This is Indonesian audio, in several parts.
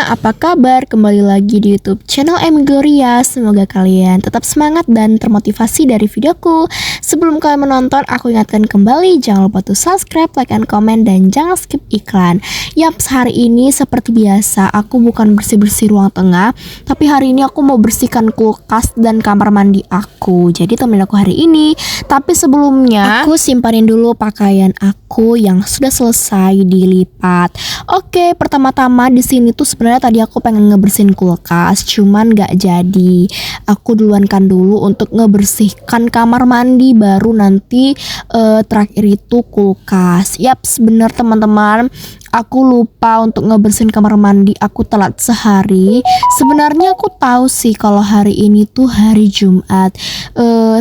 semuanya, apa kabar? Kembali lagi di YouTube channel Emigoria. Semoga kalian tetap semangat dan termotivasi dari videoku. Sebelum kalian menonton, aku ingatkan kembali, jangan lupa tuh subscribe, like, and comment, dan jangan skip iklan. Yaps, hari ini seperti biasa, aku bukan bersih-bersih ruang tengah, tapi hari ini aku mau bersihkan kulkas dan kamar mandi aku. Jadi temenin aku hari ini. Tapi sebelumnya, aku simpanin dulu pakaian aku yang sudah selesai dilipat. Oke, pertama-tama di sini tuh sebenarnya tadi aku pengen ngebersihin kulkas, cuman nggak jadi. Aku duluankan dulu untuk ngebersihkan kamar mandi, baru nanti terakhir itu kulkas. Yaps, bener teman-teman. Aku lupa untuk ngebersihin kamar mandi, aku telat sehari. Sebenarnya aku tahu sih kalau hari ini tuh hari Jumat.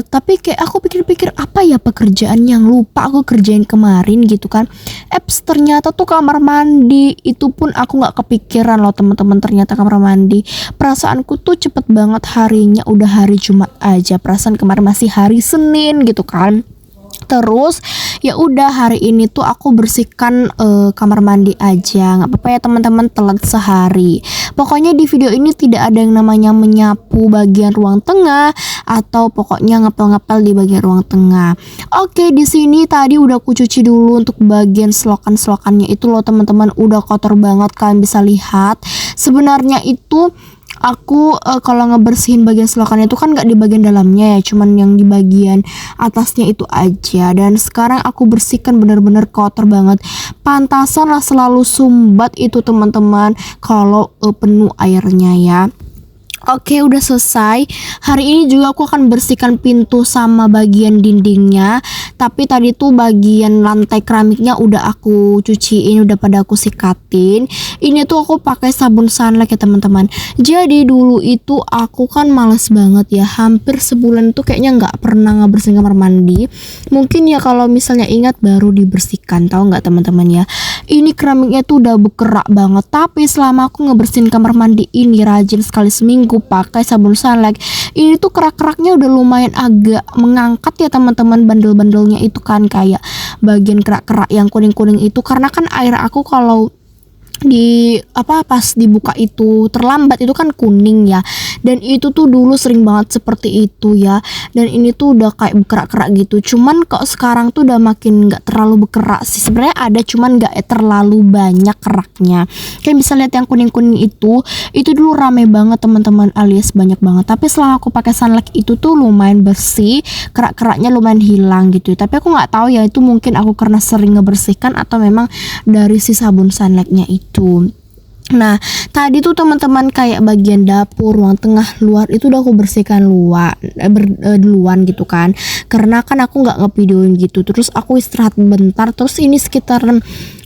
Tapi kayak aku pikir-pikir apa ya pekerjaan yang lupa aku kerjain kemarin gitu kan. Ternyata tuh kamar mandi. Itu pun aku nggak kepikiran loh teman-teman, ternyata kamar mandi. Perasaanku tuh cepet banget harinya udah hari Jumat aja. Perasaan kemarin masih hari Senin gitu kan. Terus ya udah hari ini tuh aku bersihkan kamar mandi aja, nggak apa-apa ya teman-teman, telat sehari. Pokoknya di video ini tidak ada yang namanya menyapu bagian ruang tengah atau pokoknya ngepel-ngepel di bagian ruang tengah. Oke, di sini tadi udah aku cuci dulu untuk bagian selokan-selokannya itu loh teman-teman, udah kotor banget, kalian bisa lihat. Sebenarnya itu aku kalau ngebersihin bagian selokan itu kan nggak di bagian dalamnya ya, cuman yang di bagian atasnya itu aja. Dan sekarang aku bersihkan bener-bener kotor banget. Pantasan lah selalu sumbat itu teman-teman kalau penuh airnya ya. Oke, udah selesai. Hari ini juga aku akan bersihkan pintu sama bagian dindingnya. Tapi tadi tuh bagian lantai keramiknya udah aku cuciin, udah pada aku sikatin. Ini tuh aku pakai sabun sunlight ya teman-teman. Jadi dulu itu aku kan males banget ya, hampir sebulan tuh kayaknya nggak pernah ngebersihin kamar mandi. Mungkin ya kalau misalnya ingat baru dibersihkan, tahu nggak teman-teman ya. Ini keramiknya tuh udah berkerak banget. Tapi selama aku ngebersihin kamar mandi ini rajin sekali seminggu pakai sabun sunlight, ini tuh kerak-keraknya udah lumayan agak mengangkat ya teman-teman, bandel-bandelnya itu kan, kayak bagian kerak-kerak yang kuning-kuning itu karena kan air aku kalau pas dibuka itu terlambat itu kan kuning ya, dan itu tuh dulu sering banget seperti itu ya, dan ini tuh udah kayak berkerak-kerak gitu. Cuman kok sekarang tuh udah makin nggak terlalu berkerak sih, sebenarnya ada cuman nggak terlalu banyak keraknya. Kayak bisa lihat yang kuning-kuning itu dulu rame banget teman-teman, alias banyak banget. Tapi selama aku pakai sunlight itu tuh lumayan bersih, kerak-keraknya lumayan hilang gitu. Tapi aku nggak tahu ya, itu mungkin aku karena sering ngebersihkan atau memang dari si sabun sunlightnya itu. Nah, tadi tuh teman-teman kayak bagian dapur, ruang tengah, luar itu udah aku bersihkan duluan gitu kan. Karena kan aku nggak ngevideoin gitu. Terus aku istirahat bentar. Terus ini sekitar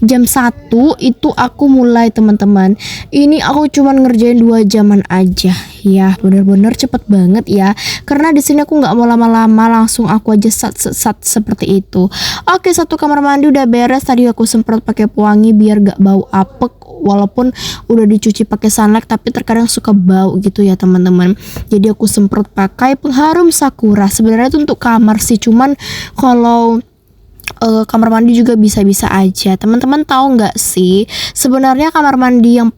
jam 1 itu aku mulai teman-teman. Ini aku cuman ngerjain 2 jaman aja. Ya, bener-bener cepet banget ya. Karena di sini aku nggak mau lama-lama, langsung aku aja sat seperti itu. Oke, satu kamar mandi udah beres. Tadi aku semprot pakai pewangi biar gak bau apek. Walaupun udah dicuci pakai sunlight, tapi terkadang suka bau gitu ya teman-teman. Jadi aku semprot pakai pengharum sakura. Sebenarnya itu untuk kamar sih, cuman kalau kamar mandi juga bisa-bisa aja. Teman-teman tahu nggak sih, sebenarnya kamar mandi yang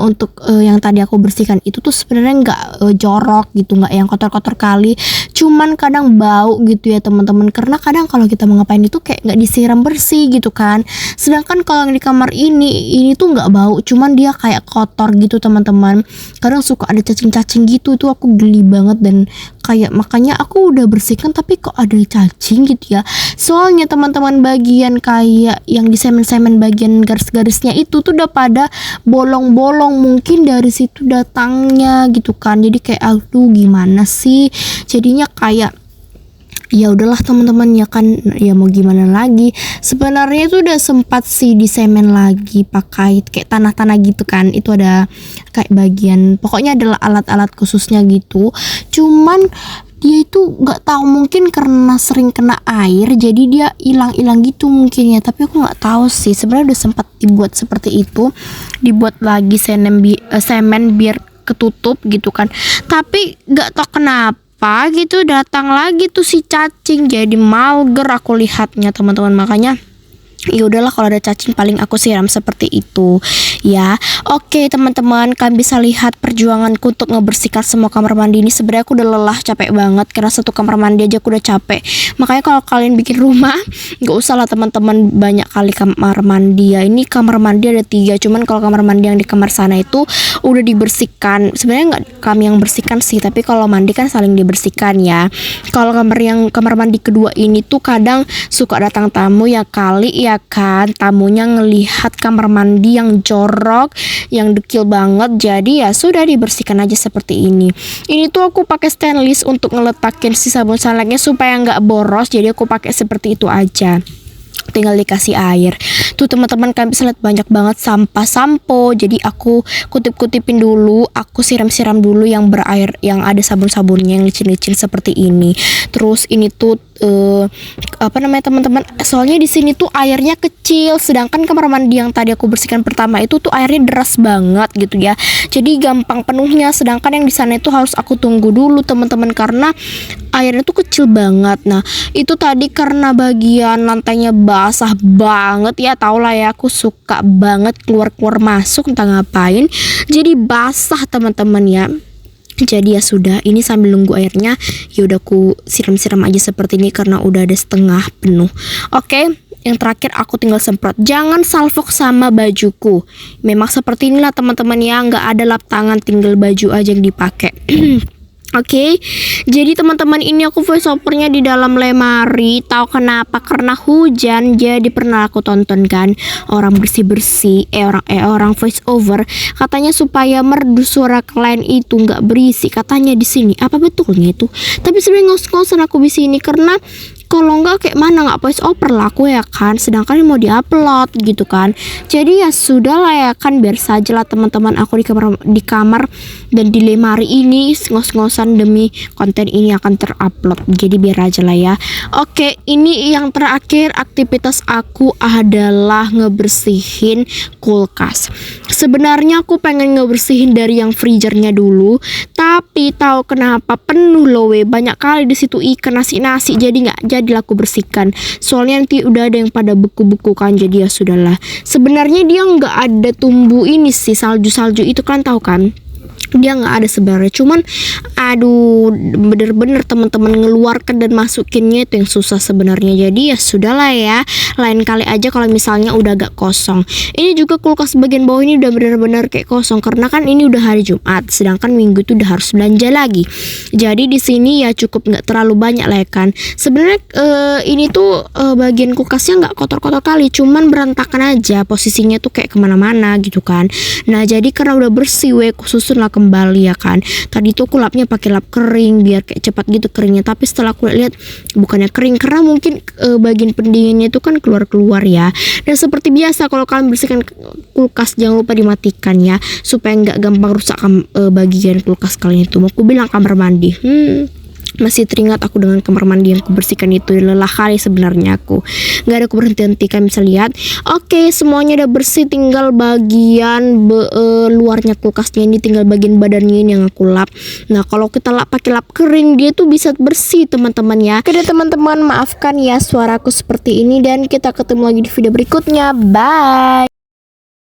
untuk yang tadi aku bersihkan itu tuh sebenarnya nggak jorok gitu, nggak yang kotor-kotor kali, cuman kadang bau gitu ya teman-teman. Karena kadang kalau kita mau ngapain itu kayak nggak disiram bersih gitu kan. Sedangkan kalau yang di kamar ini tuh nggak bau, cuman dia kayak kotor gitu teman-teman. Kadang suka ada cacing-cacing gitu, itu aku geli banget, dan kayak makanya aku udah bersihkan tapi kok ada cacing gitu ya. Soalnya teman-teman bagian kayak yang di semen-semen bagian garis-garisnya itu tuh udah pada bolong-bolong, mungkin dari situ datangnya gitu kan. Jadi kayak aduh gimana sih, jadinya kayak ya udahlah teman-teman ya kan, ya mau gimana lagi. Sebenarnya itu udah sempat sih di semen lagi pakai kayak tanah-tanah gitu kan, itu ada kayak bagian, pokoknya adalah alat-alat khususnya gitu. Cuman dia itu nggak tahu, mungkin karena sering kena air jadi dia hilang-hilang gitu mungkin ya. Tapi aku nggak tahu sih, sebenarnya udah sempat dibuat seperti itu, dibuat lagi semen biar ketutup gitu kan. Tapi nggak tahu kenapa gitu datang lagi tuh si cacing, jadi mager aku lihatnya teman-teman. Makanya Ya udahlah, kalau ada cacing paling aku siram seperti itu ya. Oke teman-teman, kalian bisa lihat perjuanganku untuk ngebersihkan semua kamar mandi ini. Sebenarnya aku udah lelah, capek banget, karena satu kamar mandi aja aku udah capek. Makanya kalau kalian bikin rumah nggak usah lah teman-teman banyak kali kamar mandi ya. Ini kamar mandi ada 3, cuman kalau kamar mandi yang di kamar sana itu udah dibersihkan. Sebenarnya nggak kami yang bersihkan sih, tapi kalau mandi kan saling dibersihkan ya. Kalau kamar mandi kedua ini tuh kadang suka datang tamu ya kali ya kan, tamunya ngelihat kamar mandi yang jorok, yang dekil banget, jadi ya sudah dibersihkan aja seperti ini. Ini tuh aku pakai stainless untuk ngeletakin si sabun sunlight-nya supaya nggak boros, jadi aku pakai seperti itu aja, tinggal dikasih air. Tuh teman-teman, kalian bisa lihat banyak banget sampah sampo. Jadi aku kutip-kutipin dulu, aku siram-siram dulu yang berair, yang ada sabun-sabunnya yang licin-licin seperti ini. Terus ini tuh apa namanya teman-teman, soalnya di sini tuh airnya kecil, sedangkan kamar mandi yang tadi aku bersihkan pertama itu tuh airnya deras banget gitu ya, jadi gampang penuhnya. Sedangkan yang di sana itu harus aku tunggu dulu teman-teman, karena airnya tuh kecil banget. Nah itu tadi karena bagian lantainya basah banget ya, tau lah ya aku suka banget keluar-keluar masuk entah ngapain, jadi basah teman-teman ya. Jadi ya sudah, ini sambil nunggu airnya ya udah aku siram-siram aja seperti ini karena udah ada setengah penuh. Oke, yang terakhir aku tinggal semprot. Jangan salfok sama bajuku. Memang seperti inilah teman-teman ya, nggak ada lap tangan, tinggal baju aja yang dipakai. Oke, jadi teman-teman ini aku voice overnya di dalam lemari. Tahu kenapa? Karena hujan. Jadi pernah aku tonton kan orang bersih-bersih, orang voice over katanya supaya merdu suara klien itu nggak berisik. Katanya di sini. Apa betulnya itu? Tapi sebenarnya ngos-ngosan aku di sini karena kalau nggak kayak mana nggak voice over lah aku ya kan, sedangkan mau diupload gitu kan. Jadi ya sudah lah ya kan, biar saja lah teman-teman, aku di kamar dan di lemari ini ngos-ngosan demi konten ini akan terupload, jadi biar aja lah ya. Oke, ini yang terakhir aktivitas aku adalah ngebersihin kulkas. Sebenarnya aku pengen ngebersihin dari yang freezernya dulu, tapi tahu kenapa penuh loh banyak kali di situ ikan nasi jadi nggak jadilah aku bersihkan, soalnya nanti udah ada yang pada beku-beku kan. Jadi ya sudahlah, sebenarnya dia nggak ada tumbuh ini sih, salju itu kan tahu kan, dia nggak ada sebenarnya, cuman aduh bener-bener teman-teman ngeluarkan dan masukinnya itu yang susah sebenarnya. Jadi ya sudahlah ya, lain kali aja kalau misalnya udah agak kosong. Ini juga kulkas bagian bawah ini udah bener-bener kayak kosong karena kan ini udah hari Jumat, sedangkan Minggu itu udah harus belanja lagi. Jadi di sini ya cukup nggak terlalu banyak lah ya kan. Sebenarnya ini tuh bagian kulkasnya nggak kotor-kotor kali, cuman berantakan aja posisinya tuh kayak kemana-mana gitu kan. Nah jadi karena udah bersih aku susun lah kembali ya kan. Tadi tuh aku lapnya pakai lap kering biar kayak cepat gitu keringnya, tapi setelah aku lihat bukannya kering karena mungkin bagian pendinginnya itu kan keluar ya. Dan seperti biasa kalau kalian bersihkan kulkas jangan lupa dimatikan ya, supaya nggak gampang rusak bagian kulkas kalian itu. Mau aku bilang kamar mandi masih teringat aku dengan kamar mandi yang aku bersihkan itu, lelah kali sebenarnya aku, nggak ada aku berhenti-henti. Kalian bisa lihat. Oke, semuanya udah bersih, tinggal bagian luarnya kulkasnya ini, tinggal bagian badannya ini yang aku lap. Nah kalau kita lap pakai lap kering dia tuh bisa bersih teman-teman ya. Oke deh teman-teman, maafkan ya suaraku seperti ini dan kita ketemu lagi di video berikutnya. Bye.